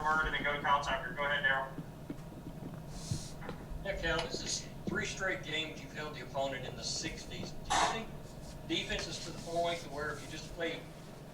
word and then go to Kyle Tucker. Go ahead, Daryl. Yeah, Cal, this is 3 straight games you've held the opponent in the 60s. Do you think defense is to the point to where if you just play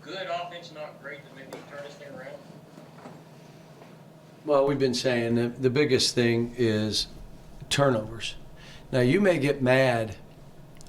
good offense, not great, then maybe you can turn this thing around? Well, we've been saying that the biggest thing is turnovers. Now, you may get mad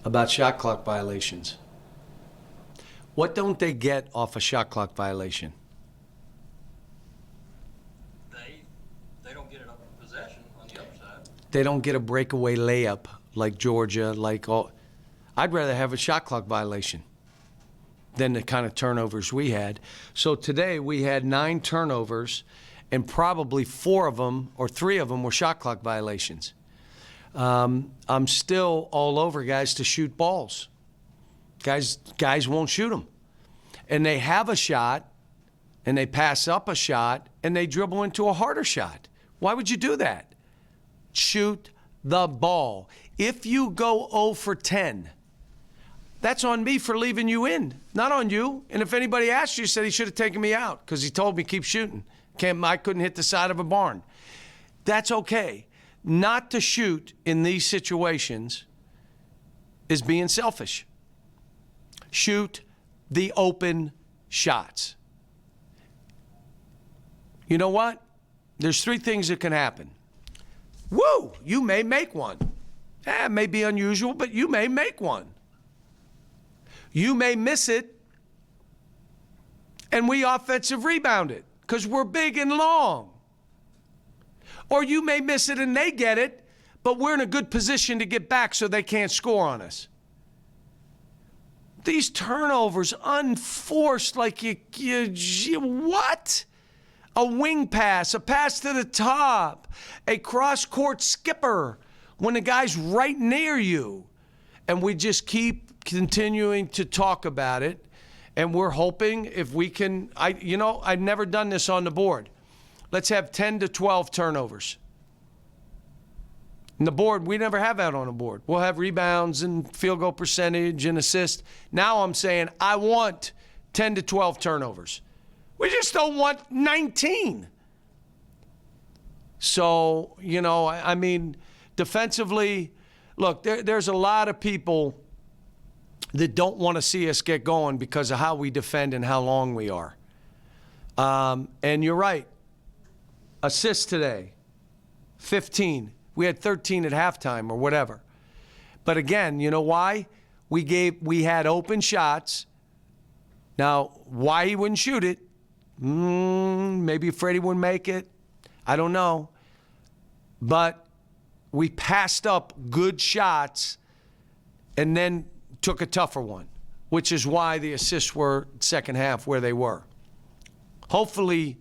about shot clock violations. What don't they get off a shot clock violation? They don't get it up in possession on the other side. They don't get a breakaway layup like Georgia, like all. I'd rather have a shot clock violation than the kind of turnovers we had. So today we had 9 turnovers, and probably 4 of them or 3 of them were shot clock violations. I'm still all over guys to shoot balls. Guys won't shoot them. And they have a shot, and they pass up a shot, and they dribble into a harder shot. Why would you do that? Shoot the ball. If you go 0 for 10, that's on me for leaving you in, not on you. And if anybody asked you, said he should have taken me out because he told me keep shooting. I couldn't hit the side of a barn. That's okay. Not to shoot in these situations is being selfish. Shoot the open shots. You know what? There's 3 things that can happen. Woo! You may make one. It may be unusual, but you may make one. You may miss it, and we offensive rebound it because we're big and long. Or you may miss it and they get it, but we're in a good position to get back so they can't score on us. These turnovers, unforced, like what? A wing pass, a pass to the top, a cross-court skipper when the guy's right near you. And we just keep continuing to talk about it, and we're hoping if we can, I've never done this on the board. Let's have 10 to 12 turnovers. And the board, we never have that on the board. We'll have rebounds and field goal percentage and assists. Now I'm saying I want 10 to 12 turnovers. We just don't want 19. So, I mean, defensively, look, there's a lot of people that don't want to see us get going because of how we defend and how long we are. And you're right. Assists today, 15. We had 13 at halftime or whatever. But again, you know why? We had open shots. Now, why he wouldn't shoot it? Maybe afraid he wouldn't make it. I don't know. But we passed up good shots and then took a tougher one, which is why the assists were second half where they were. Hopefully,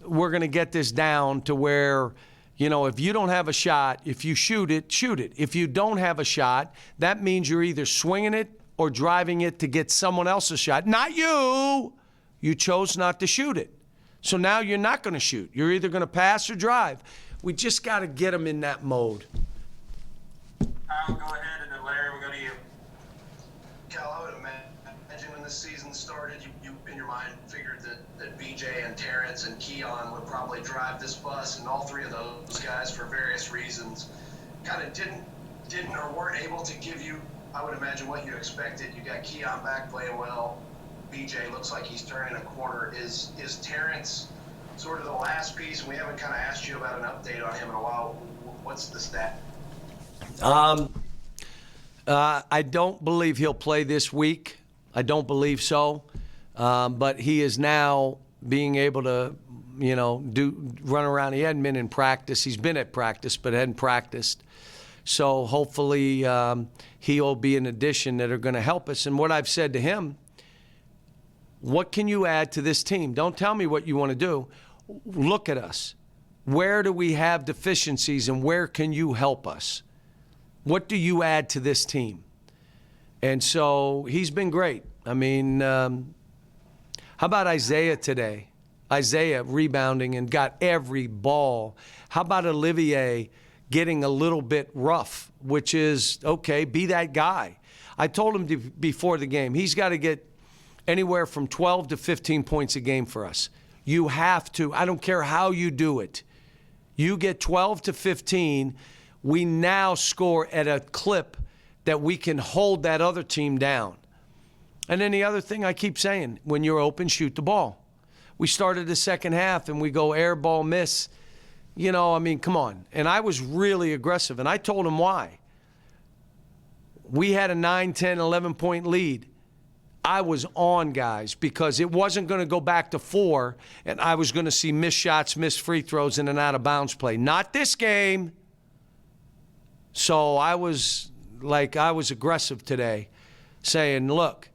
we're going to get this down to where, if you don't have a shot, if you shoot it, shoot it. If you don't have a shot, that means you're either swinging it or driving it to get someone else's shot. Not you. You chose not to shoot it. So now you're not going to shoot. You're either going to pass or drive. We just got to get them in that mode. Kyle, go ahead, and then Larry, we'll go to you. Cal, I would imagine when this season started, you in your mind figured that BJ and Terrence and Keon would probably drive this bus, and all 3 of those guys, for various reasons, kind of didn't or weren't able to give you, I would imagine, what you expected. You got Keon back playing well. BJ looks like he's turning a corner. Is Terrence sort of the last piece? We haven't kind of asked you about an update on him in a while. What's the stat? I don't believe he'll play this week. I don't believe so. But he is now being able to, run around. He hadn't been in practice. He's been at practice, but hadn't practiced. So hopefully he'll be an addition that are going to help us. And what I've said to him, what can you add to this team? Don't tell me what you want to do. Look at us. Where do we have deficiencies, and where can you help us? What do you add to this team? And so he's been great. I mean, how about Isaiah today? Isaiah rebounding and got every ball. How about Olivier getting a little bit rough, which is, okay, be that guy. I told him before the game, he's got to get anywhere from 12 to 15 points a game for us. You have to. I don't care how you do it. You get 12 to 15, we now score at a clip that we can hold that other team down. And then the other thing I keep saying, when you're open, shoot the ball. We started the second half and we go air ball miss. You know, I mean, come on. And I was really aggressive, and I told him why. We had a 9, 10, 11-point lead. I was on, guys, because it wasn't going to go back to 4, and I was going to see missed shots, missed free throws, and an out-of-bounds play. Not this game. So I was aggressive today, saying, look,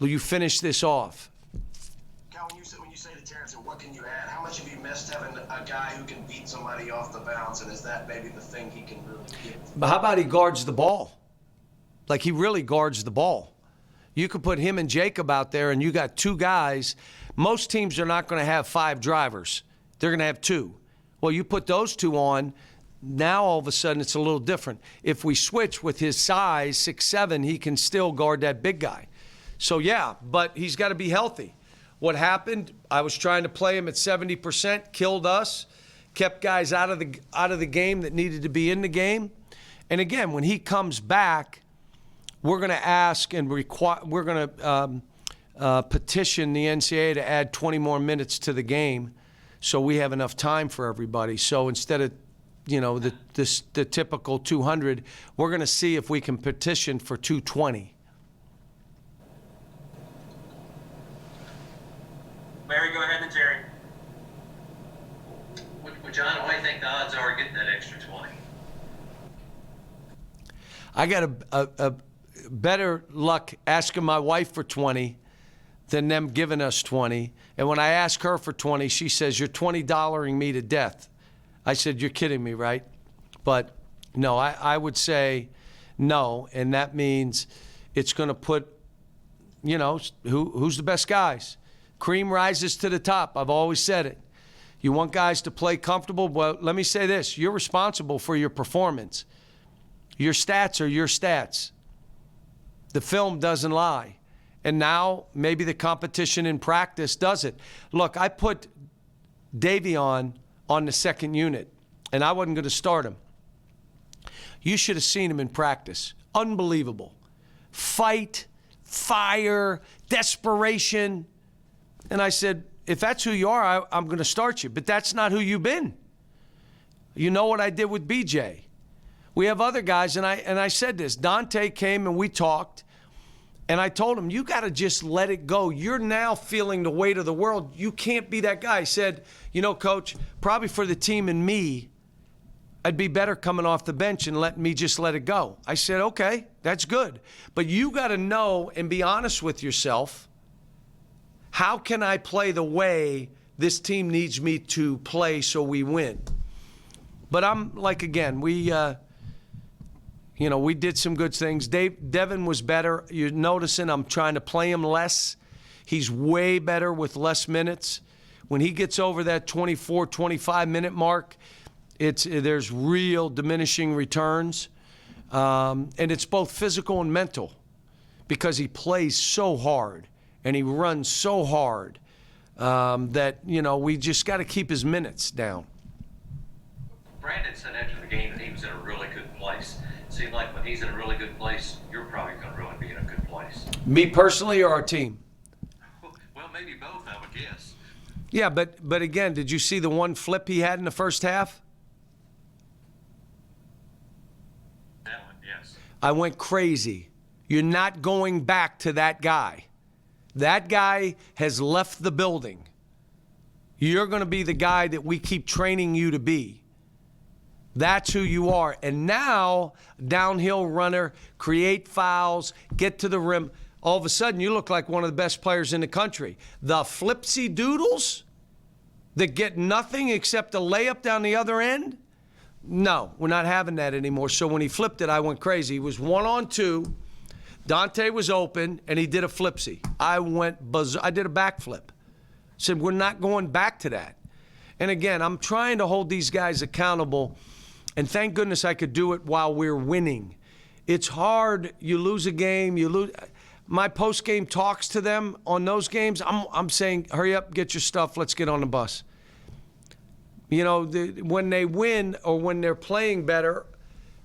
will you finish this off? Cal, when you say to Terrence, what can you add? How much have you missed having a guy who can beat somebody off the bounce, and is that maybe the thing he can really give? But how about he guards the ball? Like, he really guards the ball. You could put him and Jacob out there, and you got 2 guys. Most teams are not going to have 5 drivers. They're going to have 2. Well, you put those 2 on, now all of a sudden it's a little different. If we switch with his size, 6'7", he can still guard that big guy. So, yeah, but he's got to be healthy. What happened, I was trying to play him at 70%, killed us, kept guys out of the game that needed to be in the game. And, again, when he comes back, we're going to ask and require. We're going to petition the NCAA to add 20 more minutes to the game, so we have enough time for everybody. So instead of, the typical 200, we're going to see if we can petition for 220. Larry, go ahead, and Jerry. Well, John, what do you think the odds are getting that extra 20? I got a better luck asking my wife for 20 than them giving us 20. And when I ask her for 20, she says, you're $20-ing me to death. I said, you're kidding me, right? But no, I would say no, and that means it's going to put, who's the best guys? Cream rises to the top. I've always said it. You want guys to play comfortable? Well, let me say this. You're responsible for your performance. Your stats are your stats. The film doesn't lie. And now maybe the competition in practice does it. Look, I put Davion on the second unit, and I wasn't going to start him. You should have seen him in practice. Unbelievable. Fight, fire, desperation. And I said, if that's who you are, I'm going to start you. But that's not who you've been. You know what I did with BJ. We have other guys, and I said this. Dante came and we talked, and I told him, you got to just let it go. You're now feeling the weight of the world. You can't be that guy. He said, Coach, probably for the team and me, I'd be better coming off the bench and letting me just let it go. I said, okay, that's good. But you got to know and be honest with yourself. How can I play the way this team needs me to play so we win? But I'm like, again, we did some good things. Devin was better. You're noticing I'm trying to play him less. He's way better with less minutes. When he gets over that 24, 25-minute mark, there's real diminishing returns. And it's both physical and mental because he plays so hard and he runs so hard that, we just got to keep his minutes down. Brandon said after the game that he was in a really good place. It seemed like when he's in a really good place, you're probably going to really be in a good place. Me personally or our team? Well, maybe both, I would guess. Yeah, but again, did you see the one flip he had in the first half? That one, yes. I went crazy. You're not going back to that guy. That guy has left the building. You're going to be the guy that we keep training you to be. That's who you are. And now, downhill runner, create fouls, get to the rim. All of a sudden, you look like one of the best players in the country. The flipsy doodles that get nothing except a layup down the other end? No, we're not having that anymore. So when he flipped it, I went crazy. He was 1-on-2. Dante was open, and he did a flipsy. I did a backflip. Said, we're not going back to that. And again, I'm trying to hold these guys accountable. And thank goodness I could do it while we're winning. It's hard. You lose a game. my post-game talks to them on those games, I'm saying, hurry up, get your stuff, let's get on the bus. You know, when they win or when they're playing better,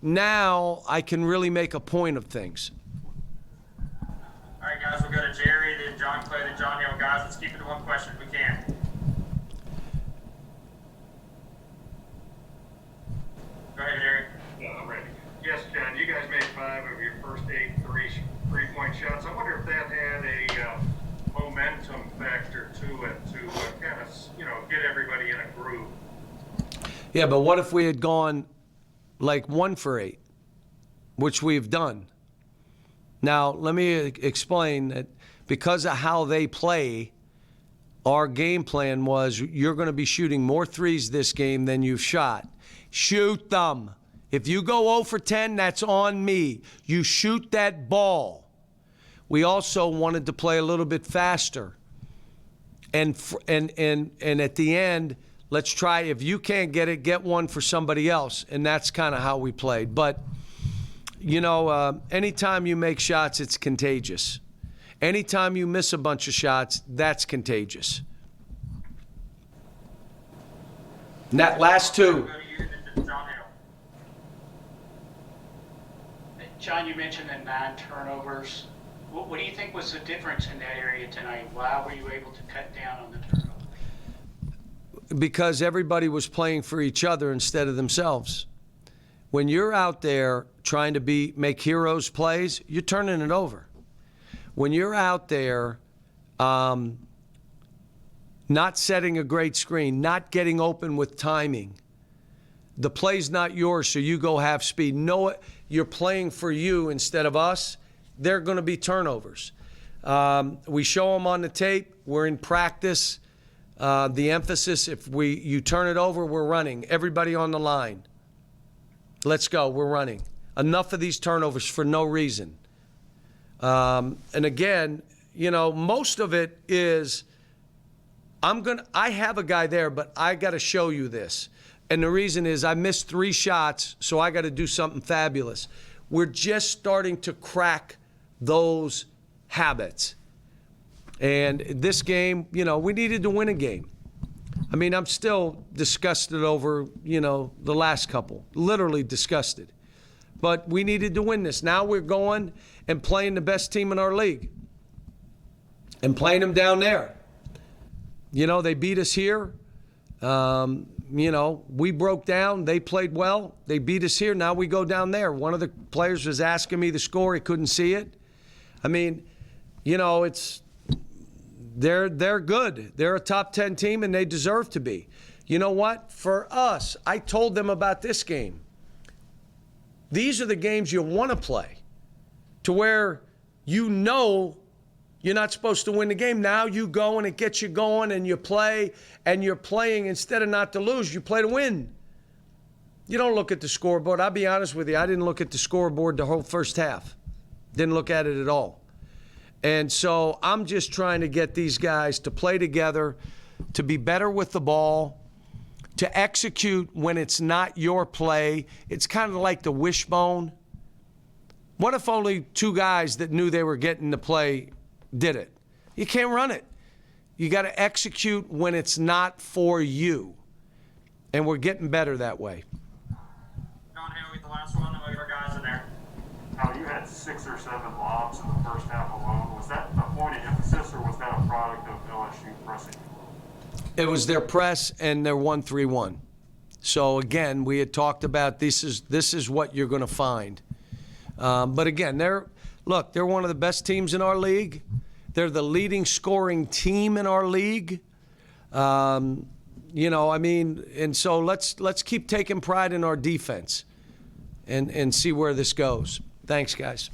now I can really make a point of things. All right, guys, we'll go to Jerry, then John Clay, then John Hill. Guys, let's keep it to one question if we can. Go ahead, Jerry. Yeah, I'm ready. Yes, John, you guys made 5 of your first 8 three-point shots. I wonder if that had a momentum factor to it to kind of, get everybody in a groove. Yeah, but what if we had gone like 1 for 8, which we've done? Now, let me explain that because of how they play, our game plan was you're going to be shooting more threes this game than you've shot. Shoot them. If you go 0 for 10, that's on me. You shoot that ball. We also wanted to play a little bit faster. And at the end, let's try, if you can't get it, get one for somebody else. And that's kind of how we played. But, anytime you make shots, it's contagious. Anytime you miss a bunch of shots, that's contagious. And that last 2. Go to you, then John Hill. John, you mentioned the 9 turnovers. What do you think was the difference in that area tonight? Why were you able to cut down on the turnovers? Because everybody was playing for each other instead of themselves. When you're out there trying to make heroes plays, you're turning it over. When you're out there not setting a great screen, not getting open with timing, the play's not yours, so you go half speed. No, you're playing for you instead of us. They're going to be turnovers. We show them on the tape. We're in practice. The emphasis, if you turn it over, we're running. Everybody on the line. Let's go. We're running. Enough of these turnovers for no reason. And again, most of it is I have a guy there, but I got to show you this. And the reason is I missed 3 shots, so I got to do something fabulous. We're just starting to crack those habits. And this game, we needed to win a game. I mean, I'm still disgusted over, the last couple. Literally disgusted. But we needed to win this. Now we're going and playing the best team in our league. And playing them down there. They beat us here. We broke down. They played well. They beat us here. Now we go down there. One of the players was asking me the score. He couldn't see it. I mean, they're good. They're a top 10 team, and they deserve to be. You know what? For us, I told them about this game. These are the games you want to play to where you're not supposed to win the game. Now you go and it gets you going and you play, and you're playing instead of not to lose, you play to win. You don't look at the scoreboard. I'll be honest with you. I didn't look at the scoreboard the whole first half. Didn't look at it at all. And so I'm just trying to get these guys to play together, to be better with the ball, to execute when it's not your play. It's kind of like the wishbone. What if only 2 guys that knew they were getting the play did it? You can't run it. You got to execute when it's not for you. And we're getting better that way. John Hill, get the last one, and we'll get our guys in there. Now, you had 6 or 7 lobs in the first half alone. Was that a point of emphasis, or was that a product of LSU pressing? It was their press and their 1-3-1. So again, we had talked about this is what you're going to find. But again, they're one of the best teams in our league. They're the leading scoring team in our league. And so let's keep taking pride in our defense and see where this goes. Thanks, guys.